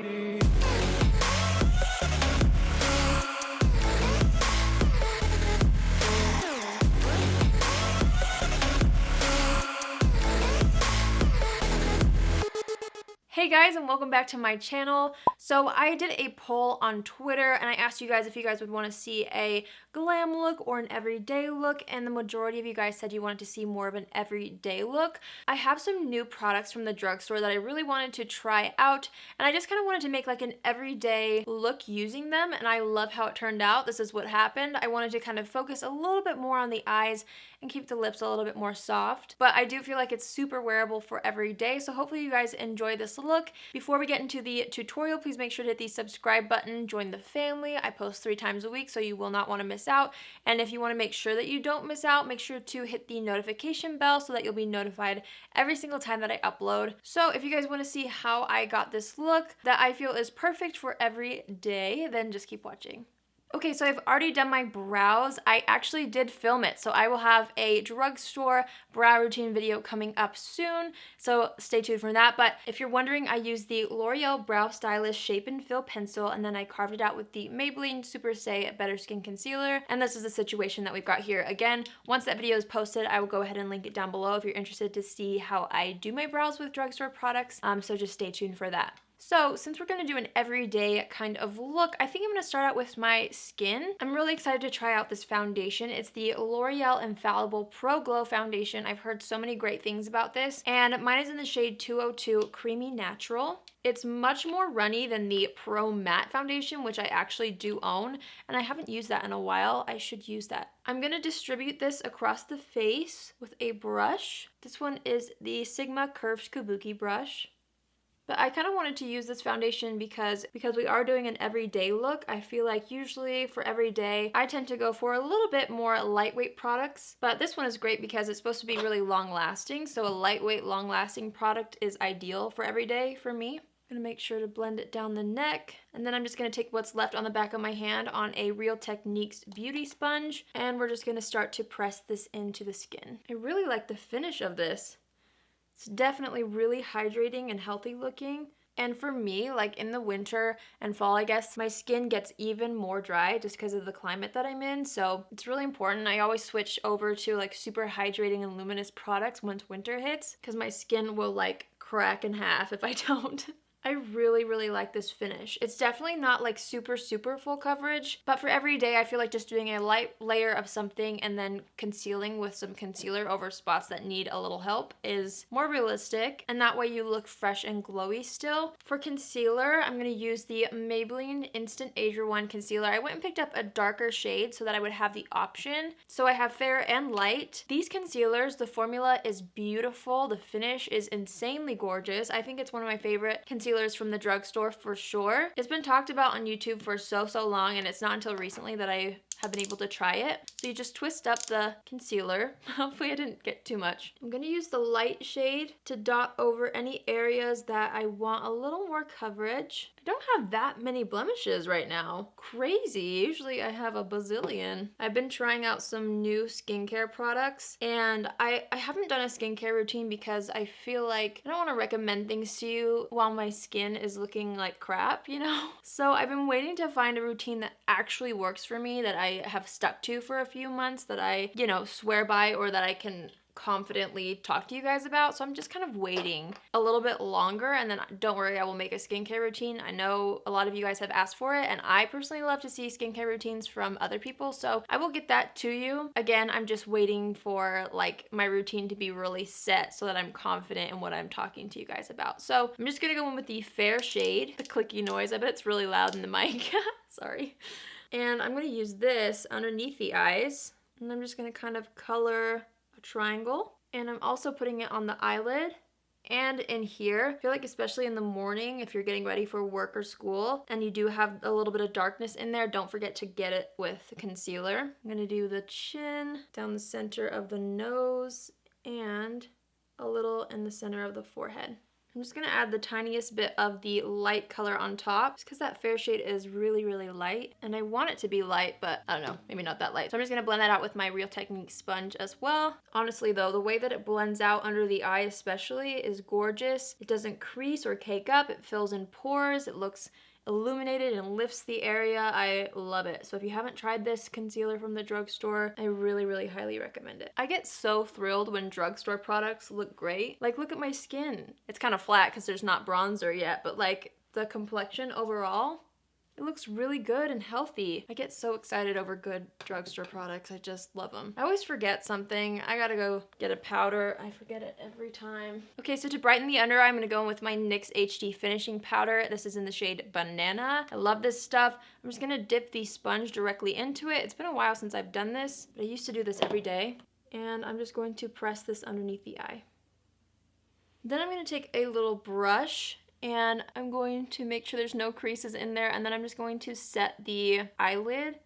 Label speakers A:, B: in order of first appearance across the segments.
A: Hey guys, and welcome back to my channel. So I did a poll on Twitter and I asked you guys if you guys would want to see a glam look or an everyday look, and the majority of you guys said you wanted to see more of an everyday look. I have some new products from the drugstore that I really wanted to try out, and I just kind of wanted to make like an everyday look using them, and I love how it turned out. This is what happened. I wanted to kind of focus a little bit more on the eyes and keep the lips a little bit more soft, but I do feel like it's super wearable for every day, so hopefully you guys enjoy this look. Before we get into the tutorial, please make sure to hit the subscribe button, join the family. I post 3 times a week, so you will not want to miss out, and if you want to make sure that you don't miss out, make sure to hit the notification bell so that you'll be notified every single time that I upload. So if you guys want to see how I got this look that I feel is perfect for every day, then just keep watching. Okay, so I've already done my brows. I actually did film it, so I will have a drugstore brow routine video coming up soon, so stay tuned for that. But if you're wondering, I used the L'Oreal Brow Stylist Shape and Fill Pencil, and then I carved it out with the Maybelline Superstay Better Skin Concealer, and this is the situation that we've got here. Again, once that video is posted, I will go ahead and link it down below if you're interested to see how I do my brows with drugstore products, so just stay tuned for that. So since we're going to do an everyday kind of look, I think I'm going to start out with my skin. I'm really excited to try out this foundation. It's the L'Oreal Infallible Pro Glow Foundation. I've heard so many great things about this, and mine is in the shade 202 Creamy Natural. It's much more runny than the Pro Matte Foundation, which I actually do own, and I haven't used that in a while. I should use that. I'm going to distribute this across the face with a brush. This one is the Sigma Curved Kabuki brush. But I kind of wanted to use this foundation because we are doing an everyday look. I feel like usually for everyday, I tend to go for a little bit more lightweight products. But this one is great because it's supposed to be really long lasting. So a lightweight, long lasting product is ideal for everyday for me. I'm going to make sure to blend it down the neck. And then I'm just going to take what's left on the back of my hand on a Real Techniques beauty sponge. And we're just going to start to press this into the skin. I really like the finish of this. It's definitely really hydrating and healthy looking. And for me, like in the winter and fall, I guess, my skin gets even more dry just because of the climate that I'm in. So it's really important. I always switch over to like super hydrating and luminous products once winter hits because my skin will like crack in half if I don't. I really, really like this finish. It's definitely not like super full coverage, but for every day, I feel like just doing a light layer of something and then concealing with some concealer over spots that need a little help is more realistic, and that way you look fresh and glowy still. For concealer, I'm going to use the Maybelline Instant Age Rewind Concealer. I went and picked up a darker shade so that I would have the option. So I have fair and light. These concealers, the formula is beautiful. The finish is insanely gorgeous. I think it's one of my favorite concealers from the drugstore for sure. It's been talked about on YouTube for so long, and it's not until recently that I have been able to try it. So you just twist up the concealer. Hopefully I didn't get too much. I'm going to use the light shade to dot over any areas that I want a little more coverage. I don't have that many blemishes right now. Crazy. Usually I have a bazillion. I've been trying out some new skincare products, and I haven't done a skincare routine because I feel like I don't want to recommend things to you while my skin is looking like crap, you know? So I've been waiting to find a routine that actually works for me, that I have stuck to for a few months, that I, you know, swear by, or that I can confidently talk to you guys about. So I'm just kind of waiting a little bit longer, and then don't worry, I will make a skincare routine. I know a lot of you guys have asked for it, and I personally love to see skincare routines from other people, so I will get that to you. Again, I'm just waiting for like my routine to be really set so that I'm confident in what I'm talking to you guys about. So I'm just gonna go in with the fair shade. The clicky noise, I bet it's really loud in the mic. Sorry. And I'm gonna use this underneath the eyes, and I'm just gonna kind of color triangle, and I'm also putting it on the eyelid and in here. I feel like especially in the morning, if you're getting ready for work or school and you do have a little bit of darkness in there, don't forget to get it with concealer. I'm gonna do the chin, down the center of the nose, and a little in the center of the forehead. I'm just going to add the tiniest bit of the light color on top, just because that fair shade is really, really light. And I want it to be light, but I don't know, maybe not that light. So I'm just going to blend that out with my Real Technique sponge as well. Honestly though, the way that it blends out under the eye especially is gorgeous. It doesn't crease or cake up. It fills in pores. It looks illuminated and lifts the area. I love it. So if you haven't tried this concealer from the drugstore, I really, really highly recommend it. I get so thrilled when drugstore products look great. Like, look at my skin. It's kind of flat because there's not bronzer yet, but like the complexion overall, it looks really good and healthy. I get so excited over good drugstore products. I just love them. I always forget something. I gotta go get a powder. I forget it every time. Okay, so to brighten the under eye, I'm gonna go in with my NYX HD finishing powder. This is in the shade Banana. I love this stuff. I'm just gonna dip the sponge directly into it. It's been a while since I've done this, but I used to do this every day. And I'm just going to press this underneath the eye. Then I'm gonna take a little brush and I'm going to make sure there's no creases in there, and then I'm just going to set the eyelid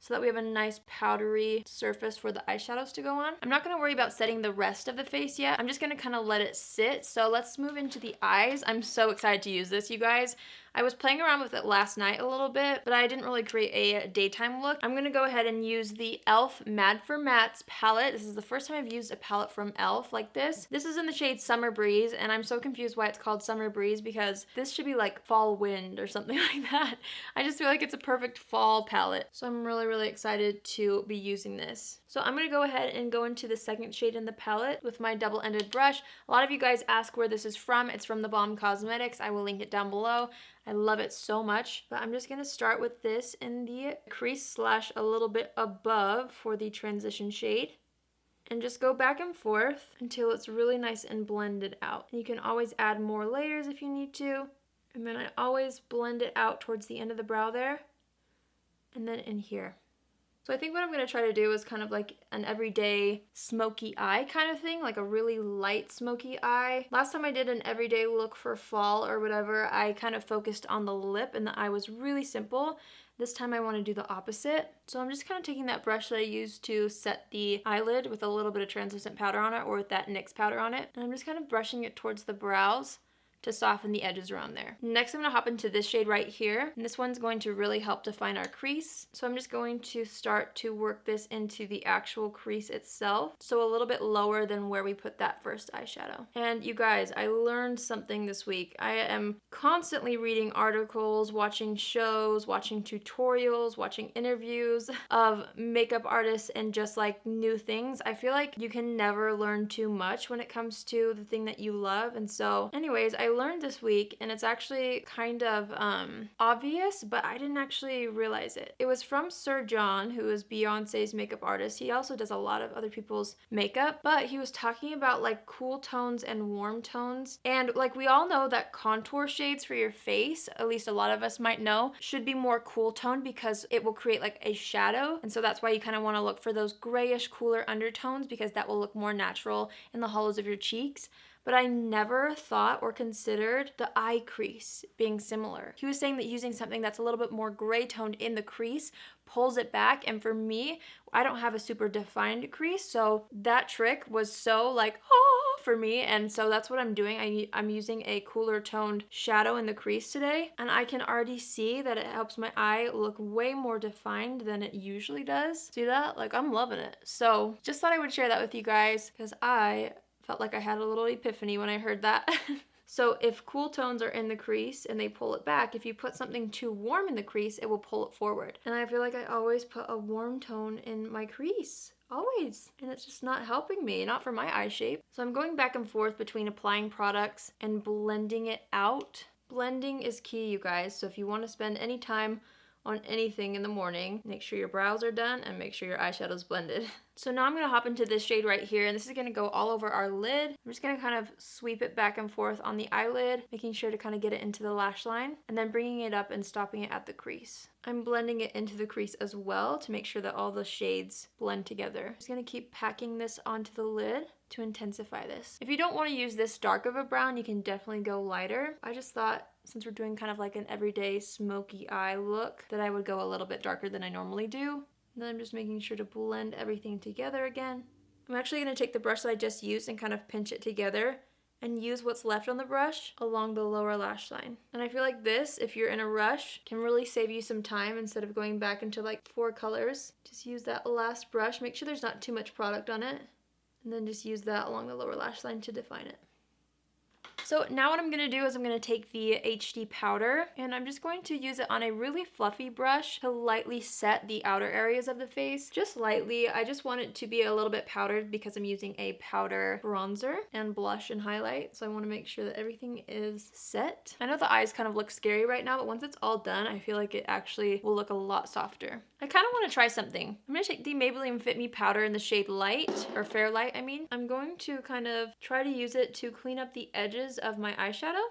A: so that we have a nice powdery surface for the eyeshadows to go on. I'm not gonna worry about setting the rest of the face yet. I'm just gonna kind of let it sit. So let's move into the eyes. I'm so excited to use this, you guys. I was playing around with it last night a little bit, but I didn't really create a daytime look. I'm gonna go ahead and use the e.l.f. Mad for Mattes palette. This is the first time I've used a palette from e.l.f. like this. This is in the shade Summer Breeze, and I'm so confused why it's called Summer Breeze because this should be like Fall Wind or something like that. I just feel like it's a perfect fall palette. So I'm really, really excited to be using this. So I'm gonna go ahead and go into the second shade in the palette with my double-ended brush. A lot of you guys ask where this is from. It's from the Balm Cosmetics. I will link it down below. I love it so much, but I'm just gonna start with this in the crease slash a little bit above for the transition shade, and just go back and forth until it's really nice and blended out. And you can always add more layers if you need to, and then I always blend it out towards the end of the brow there, and then in here. So I think what I'm going to try to do is kind of like an everyday smoky eye kind of thing, like a really light smoky eye. Last time I did an everyday look for fall or whatever, I kind of focused on the lip and the eye was really simple. This time I want to do the opposite. So I'm just kind of taking that brush that I used to set the eyelid with a little bit of translucent powder on it, or with that NYX powder on it. And I'm just kind of brushing it towards the brows to soften the edges around there. Next, I'm gonna hop into this shade right here, and this one's going to really help define our crease. So I'm just going to start to work this into the actual crease itself, so a little bit lower than where we put that first eyeshadow. And you guys, I learned something this week. I am constantly reading articles, watching shows, watching tutorials, watching interviews of makeup artists and just like new things. I feel like you can never learn too much when it comes to the thing that you love. And so anyways, I learned this week, and it's actually kind of obvious, but I didn't actually realize it. It was from Sir John, who is Beyonce's makeup artist. He also does a lot of other people's makeup, but he was talking about like cool tones and warm tones. And like we all know that contour shades for your face, at least a lot of us might know, should be more cool toned because it will create like a shadow. And so that's why you kind of want to look for those grayish, cooler undertones, because that will look more natural in the hollows of your cheeks. But I never thought or considered the eye crease being similar. He was saying that using something that's a little bit more gray toned in the crease pulls it back, and for me, I don't have a super defined crease, so that trick was so like, oh, for me, and so that's what I'm doing. I'm using a cooler toned shadow in the crease today, and I can already see that it helps my eye look way more defined than it usually does. See that? Like, I'm loving it. So just thought I would share that with you guys, because I felt like I had a little epiphany when I heard that. So if cool tones are in the crease and they pull it back, if you put something too warm in the crease, it will pull it forward. And I feel like I always put a warm tone in my crease. Always. And it's just not helping me, not for my eye shape. So I'm going back and forth between applying products and blending it out. Blending is key, you guys. So if you want to spend any time on anything in the morning, make sure your brows are done and make sure your eyeshadow's blended. So now I'm going to hop into this shade right here, and this is going to go all over our lid. I'm just going to kind of sweep it back and forth on the eyelid, making sure to kind of get it into the lash line, and then bringing it up and stopping it at the crease. I'm blending it into the crease as well to make sure that all the shades blend together. I'm just going to keep packing this onto the lid to intensify this. If you don't want to use this dark of a brown, you can definitely go lighter. I just thought, since we're doing kind of like an everyday smoky eye look, that I would go a little bit darker than I normally do. And then I'm just making sure to blend everything together again. I'm actually going to take the brush that I just used and kind of pinch it together and use what's left on the brush along the lower lash line. And I feel like this, if you're in a rush, can really save you some time instead of going back into like 4 colors. Just use that last brush. Make sure there's not too much product on it. And then just use that along the lower lash line to define it. So now what I'm going to do is I'm going to take the HD powder and I'm just going to use it on a really fluffy brush to lightly set the outer areas of the face. Just lightly. I just want it to be a little bit powdered because I'm using a powder bronzer and blush and highlight. So I want to make sure that everything is set. I know the eyes kind of look scary right now, but once it's all done, I feel like it actually will look a lot softer. I kind of want to try something. I'm going to take the Maybelline Fit Me powder in the shade Light, or Fair Light, I mean. I'm going to kind of try to use it to clean up the edges of my eyeshadow.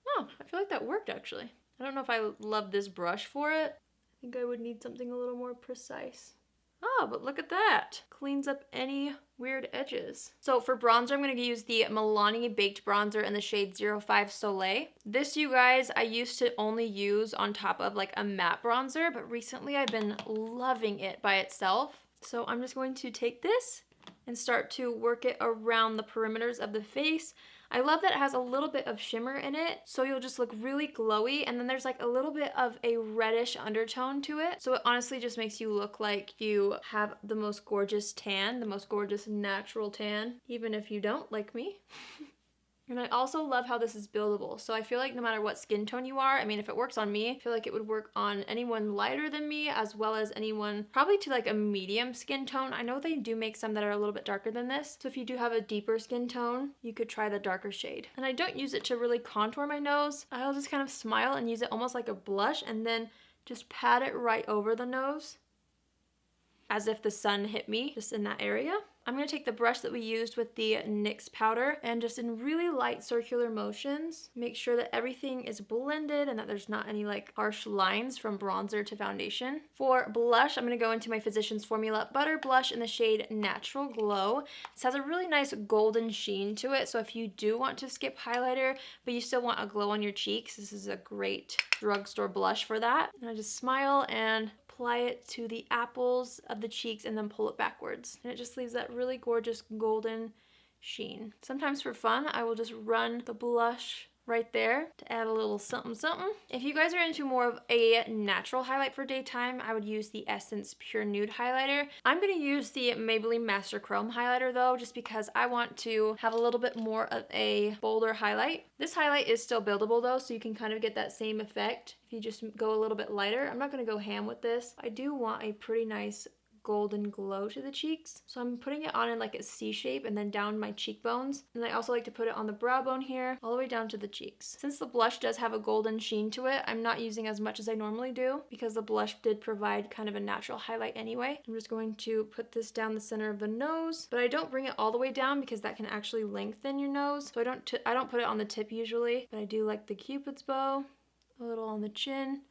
A: Oh, I feel like that worked actually. I don't know if I love this brush for it. I think I would need something a little more precise. Oh, but look at that. Cleans up any weird edges. So for bronzer, I'm going to use the Milani Baked Bronzer in the shade 05 Soleil. This, you guys, I used to only use on top of like a matte bronzer, but recently I've been loving it by itself. So I'm just going to take this and start to work it around the perimeters of the face. I love that it has a little bit of shimmer in it, so you'll just look really glowy, and then there's like a little bit of a reddish undertone to it. So it honestly just makes you look like you have the most gorgeous tan, the most gorgeous natural tan, even if you don't, like me. And I also love how this is buildable. So I feel like no matter what skin tone you are, I mean, if it works on me, I feel like it would work on anyone lighter than me, as well as anyone probably to like a medium skin tone. I know they do make some that are a little bit darker than this. So if you do have a deeper skin tone, you could try the darker shade. And I don't use it to really contour my nose. I'll just kind of smile and use it almost like a blush and then just pat it right over the nose, as if the sun hit me just in that area. I'm going to take the brush that we used with the NYX powder and just in really light circular motions, make sure that everything is blended and that there's not any like harsh lines from bronzer to foundation. For blush, I'm going to go into my Physicians Formula Butter Blush in the shade Natural Glow. This has a really nice golden sheen to it, so if you do want to skip highlighter, but you still want a glow on your cheeks, this is a great drugstore blush for that. And I just smile and apply it to the apples of the cheeks and then pull it backwards. And it just leaves that really gorgeous golden sheen. Sometimes for fun, I will just run the blush right there to add a little something something. If you guys are into more of a natural highlight for daytime, I would use the Essence Pure Nude highlighter. I'm going to use the Maybelline Master Chrome highlighter though, just because I want to have a little bit more of a bolder highlight. This highlight is still buildable though, so you can kind of get that same effect if you just go a little bit lighter. I'm not going to go ham with this. I do want a pretty nice golden glow to the cheeks, so I'm putting it on in like a C shape and then down my cheekbones, and I also like to put it on the brow bone here all the way down to the cheeks. Since the blush does have a golden sheen to it, I'm not using as much as I normally do because the blush did provide kind of a natural highlight anyway. I'm just going to put this down the center of the nose, but I don't bring it all the way down because that can actually lengthen your nose, so I don't put it on the tip usually, but I do like the Cupid's bow, a little on the chin,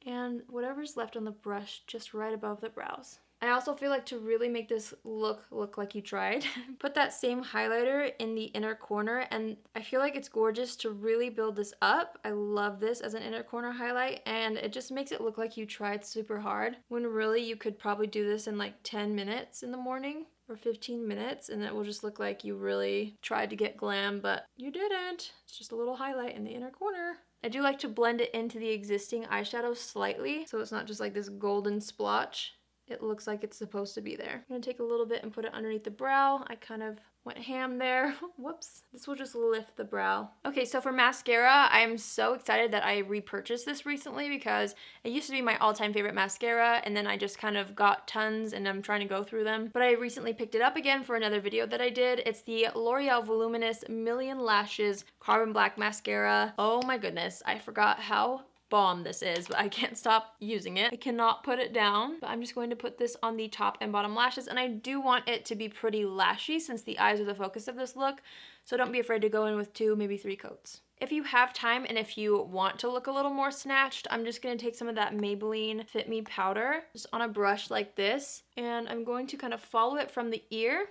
A: and whatever's left on the brush just right above the brows. I also feel like to really make this look like you tried, put that same highlighter in the inner corner, and I feel like it's gorgeous to really build this up. I love this as an inner corner highlight, and it just makes it look like you tried super hard, when really you could probably do this in like 10 minutes in the morning or 15 minutes, and it will just look like you really tried to get glam, but you didn't. It's just a little highlight in the inner corner. I do like to blend it into the existing eyeshadow slightly, so it's not just like this golden splotch. It looks like it's supposed to be there. I'm gonna take a little bit and put it underneath the brow. I kind of went ham there. Whoops. This will just lift the brow. Okay, so for mascara, I'm so excited that I repurchased this recently because it used to be my all-time favorite mascara, and then I just kind of got tons and I'm trying to go through them. But I recently picked it up again for another video that I did. It's the L'Oreal Voluminous Million Lashes Carbon Black Mascara. Oh my goodness, I forgot how bomb this is, but I can't stop using it. I cannot put it down, but I'm just going to put this on the top and bottom lashes, and I do want it to be pretty lashy since the eyes are the focus of this look, so don't be afraid to go in with 2, maybe 3 coats. If you have time and if you want to look a little more snatched, I'm just going to take some of that Maybelline Fit Me powder just on a brush like this, and I'm going to kind of follow it from the ear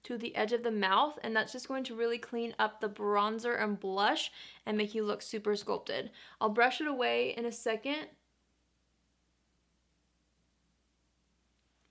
A: to the edge of the mouth, and that's just going to really clean up the bronzer and blush and make you look super sculpted. I'll brush it away in a second.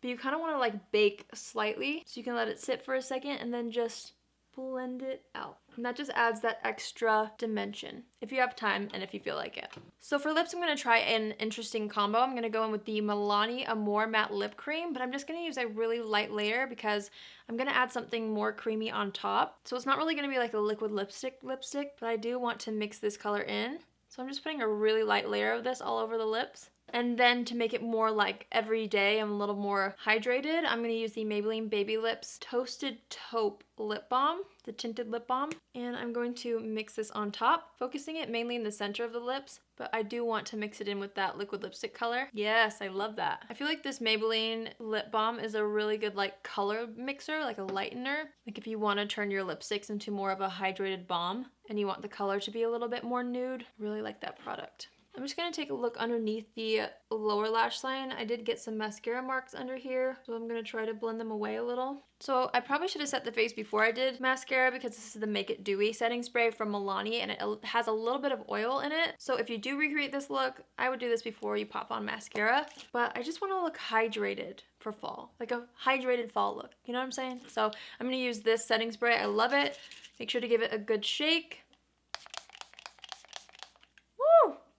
A: but you kind of want to like bake slightly, so you can let it sit for a second and then just blend it out. And that just adds that extra dimension if you have time and if you feel like it. So for lips, I'm going to try an interesting combo. I'm going to go in with the Milani Amore Matte Lip Cream, but I'm just going to use a really light layer because I'm going to add something more creamy on top. So it's not really going to be like a liquid lipstick, but I do want to mix this color in. So I'm just putting a really light layer of this all over the lips. And then to make it more like everyday and a little more hydrated, I'm going to use the Maybelline Baby Lips Toasted Taupe Lip Balm, the tinted lip balm. And I'm going to mix this on top, focusing it mainly in the center of the lips, but I do want to mix it in with that liquid lipstick color. Yes, I love that. I feel like this Maybelline lip balm is a really good like color mixer, like a lightener. Like if you want to turn your lipsticks into more of a hydrated balm and you want the color to be a little bit more nude, really like that product. I'm just going to take a look underneath the lower lash line. I did get some mascara marks under here, so I'm going to try to blend them away a little. So I probably should have set the face before I did mascara because this is the Make It Dewy setting spray from Milani and it has a little bit of oil in it. So if you do recreate this look, I would do this before you pop on mascara. But I just want to look hydrated for fall, like a hydrated fall look. You know what I'm saying? So I'm going to use this setting spray. I love it. Make sure to give it a good shake.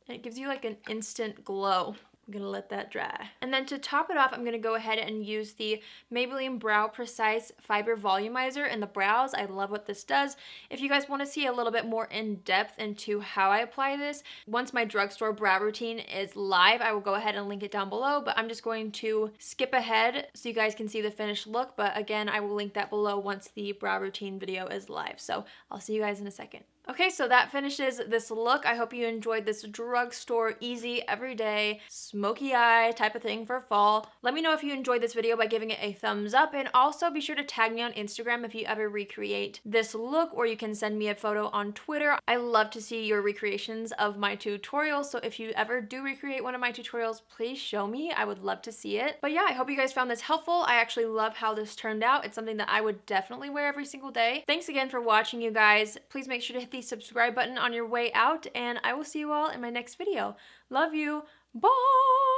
A: It gives you like an instant glow. I'm gonna let that dry. And then to top it off, I'm gonna go ahead and use the Maybelline Brow Precise Fiber Volumizer in the brows. I love what this does. If you guys wanna see a little bit more in depth into how I apply this, once my drugstore brow routine is live, I will go ahead and link it down below, but I'm just going to skip ahead so you guys can see the finished look. But again, I will link that below once the brow routine video is live. So I'll see you guys in a second. Okay, so that finishes this look. I hope you enjoyed this drugstore, easy, everyday, smoky eye type of thing for fall. Let me know if you enjoyed this video by giving it a thumbs up, and also be sure to tag me on Instagram if you ever recreate this look, or you can send me a photo on Twitter. I love to see your recreations of my tutorials, so if you ever do recreate one of my tutorials, please show me. I would love to see it. But yeah, I hope you guys found this helpful. I actually love how this turned out. It's something that I would definitely wear every single day. Thanks again for watching, you guys. Please make sure to hit the subscribe button on your way out, and I will see you all in my next video. Love you. Bye!